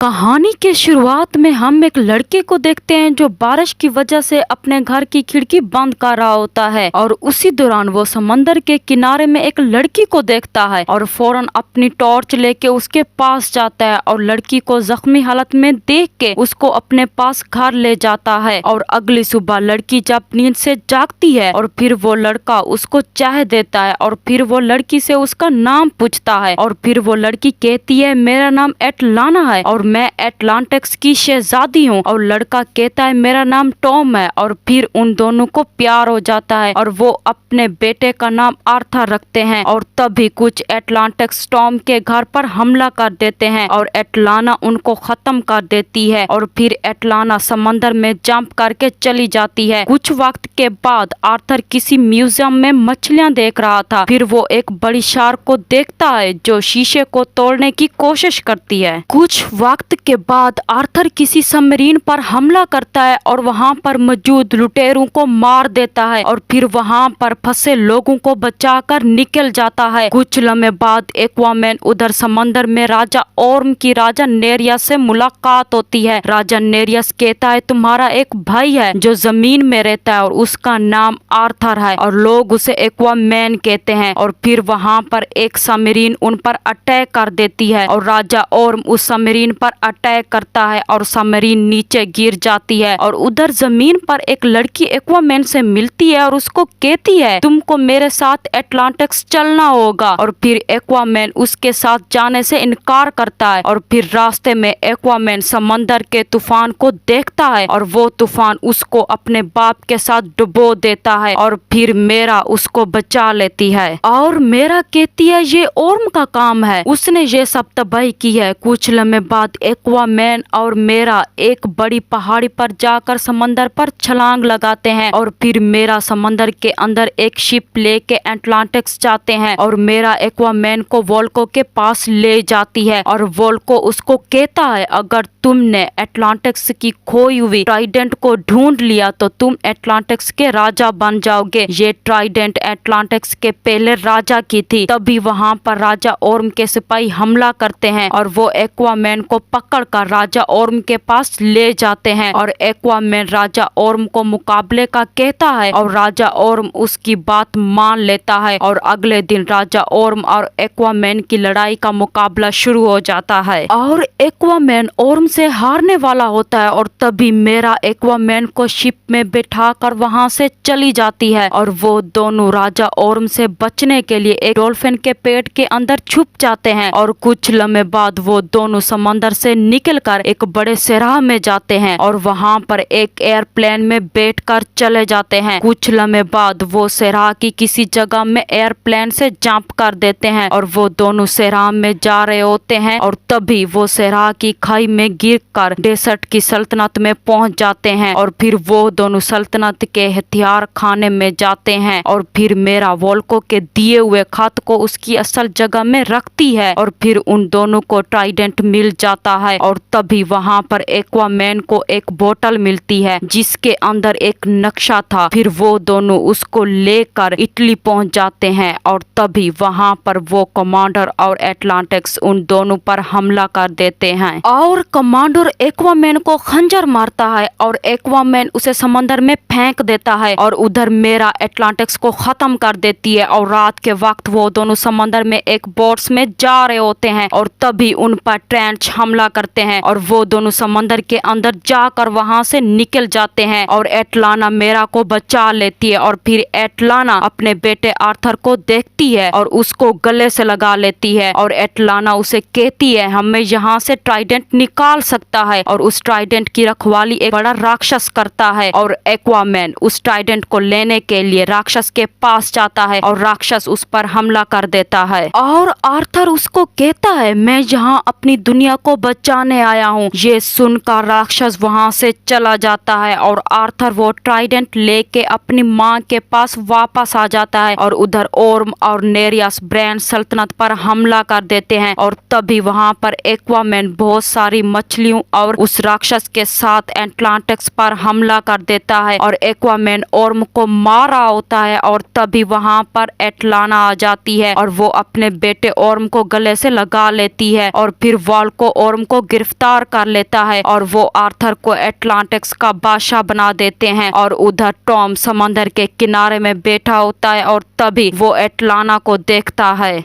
कहानी के शुरुआत में हम एक लड़के को देखते हैं जो बारिश की वजह से अपने घर की खिड़की बंद कर रहा होता है और उसी दौरान वो समंदर के किनारे में एक लड़की को देखता है और फौरन अपनी टॉर्च लेके उसके पास जाता है और लड़की को जख्मी हालत में देख के उसको अपने पास घर ले जाता है। और अगली सुबह लड़की जब नींद से जागती है और फिर वो लड़का उसको चाय देता है और फिर वो लड़की से उसका नाम पूछता है और फिर वो लड़की कहती है मेरा नाम एटलाना है और मैं एटलांटिक्स की शहजादी हूँ। और लड़का कहता है मेरा नाम टॉम है और फिर उन दोनों को प्यार हो जाता है और वो अपने बेटे का नाम आर्थर रखते हैं। और तभी कुछ एटलांटिक्स टॉम के घर पर हमला कर देते हैं और एटलाना उनको खत्म कर देती है और फिर एटलाना समंदर में जंप करके चली जाती है। कुछ वक्त के बाद आर्थर किसी म्यूजियम में मछलियां देख रहा था, फिर वो एक बड़ी शार्क को देखता है जो शीशे को तोड़ने की कोशिश करती है। कुछ वक्त के बाद आर्थर किसी सबमरीन पर हमला करता है और वहां पर मौजूद लुटेरों को मार देता है और फिर वहां पर फंसे लोगों को बचाकर निकल जाता है। कुछ लम्हे बाद एक्वामैन उधर समंदर में राजा ओर्म की राजा नेरियस से मुलाकात होती है। राजा नेरियस कहता है तुम्हारा एक भाई है जो जमीन में रहता है और उसका नाम आर्थर है और लोग उसे एक्वामैन कहते हैं। और फिर वहां पर एक सबमरीन उन पर अटैक कर देती है और राजा ओर्म उस सबमरीन पर अटैक करता है और सबमरीन नीचे गिर जाती है। और उधर जमीन पर एक लड़की एक्वामैन से मिलती है और उसको कहती है तुमको मेरे साथ एटलांटिक्स चलना होगा। और फिर एक्वामैन उसके साथ जाने से इनकार करता है और फिर रास्ते में एक्वामैन समंदर के तूफान को देखता है और वो तूफान उसको अपने बाप के साथ डुबो देता है और फिर मेरा उसको बचा लेती है। और मेरा कहती है ये ओर्म का काम है, उसने ये सब तबाही की है। कुछ लम्हे बाद एक्वामैन और मेरा एक बड़ी पहाड़ी पर जाकर समंदर पर छलांग लगाते हैं और फिर मेरा समंदर के अंदर एक शिप लेके एटलांटिक्स जाते हैं और मेरा एक्वामैन को वोल्को के पास ले जाती है और वोल्को उसको कहता है अगर तुमने एटलांटिक्स की खोई हुई ट्राइडेंट को ढूंढ लिया तो तुम एटलांटिक्स के राजा बन जाओगे। ये ट्राइडेंट एटलांटिक्स के पहले राजा की थी। तभी वहां पर राजा ओर्म के सिपाही हमला करते हैं और वो एक्वामैन को पकड़कर राजा ओर्म के पास ले जाते हैं और एक्वामैन राजा ओर्म को मुकाबले का कहता है और राजा ओर्म उसकी बात मान लेता है। और अगले दिन राजा ओर्म और एक्वामैन की लड़ाई का मुकाबला शुरू हो जाता है और एक्वामैन ओर्म से हारने वाला होता है। और तभी मेरा एक्वामैन को शिप में बैठाकर वहां से चली जाती है और वो दोनों राजा ओर्म से बचने के लिए एक डॉल्फिन के पेट के अंदर छुप जाते हैं। और कुछ लम्हे बाद वो दोनों समंदर से निकलकर एक बड़े सराह में जाते हैं और वहां पर एक एयरप्लेन में बैठकर चले जाते हैं। कुछ लम्हे बाद वो सराह की किसी जगह में एयरप्लेन से जंप कर देते हैं और वो दोनों सराह में जा रहे होते हैं और तभी वो सराह की खाई में गिरकर डेसर्ट की सल्तनत में पहुंच जाते हैं और फिर वो दोनों सल्तनत के हथियार खाने में जाते हैं और फिर मेरा वोल्को के दिए हुए खत को उसकी असल जगह में रखती है और फिर उन दोनों को ट्राइडेंट मिल जाता है। और तभी वहां पर एक्वामैन को एक बोतल मिलती है जिसके अंदर एक नक्शा था। फिर वो दोनों उसको लेकर इटली पहुंच जाते हैं और तभी वहां पर वो कमांडर और एटलांटिक्स उन दोनों पर हमला कर देते हैं और कमांडर एक्वामैन को खंजर मारता है और एक्वामैन उसे समंदर में फेंक देता है और उधर मेरा एटलांटिक्स को खत्म कर देती है। और रात के वक्त वो दोनों समंदर में एक बोट्स में जा रहे होते हैं और तभी उन पर ट्रेंच हमला करते हैं और वो दोनों समंदर के अंदर जाकर वहां से निकल जाते हैं और एटलाना मेरा को बचा लेती है। और फिर एटलाना अपने बेटे आर्थर को देखती है और उसको गले से लगा लेती है और एटलाना उसे कहती है हमें यहाँ से ट्राइडेंट निकाल सकता है। और उस ट्राइडेंट की रखवाली एक बड़ा राक्षस करता है और एक्वामैन उस ट्राइडेंट को लेने के लिए राक्षस के पास जाता है और राक्षस उस पर हमला कर देता है और आर्थर उसको कहता है मैं यहाँ अपनी दुनिया को बचाने आया हूँ। ये सुनकर राक्षस वहाँ से चला जाता है और आर्थर वो ट्राइडेंट लेके अपनी माँ के पास वापस आ जाता है और उधर ओर्म और नेरियस ब्रैंड सल्तनत पर हमला कर देते हैं। और तभी वहाँ पर एक्वामैन बहुत सारी मछलियों और उस राक्षस के साथ एटलांटिस पर हमला कर देता है और एक्वामैन ओर्म को मार रहा होता है और तभी वहाँ पर एटलाना आ जाती है और वो अपने बेटे ओर्म को गले से लगा लेती है और फिर वाल्को ओर्म को गिरफ्तार कर लेता है और वो आर्थर को एटलांटिस का बादशाह बना देते हैं। और उधर टॉम समंदर के किनारे में बैठा होता है और तभी वो एटलाना को देखता है।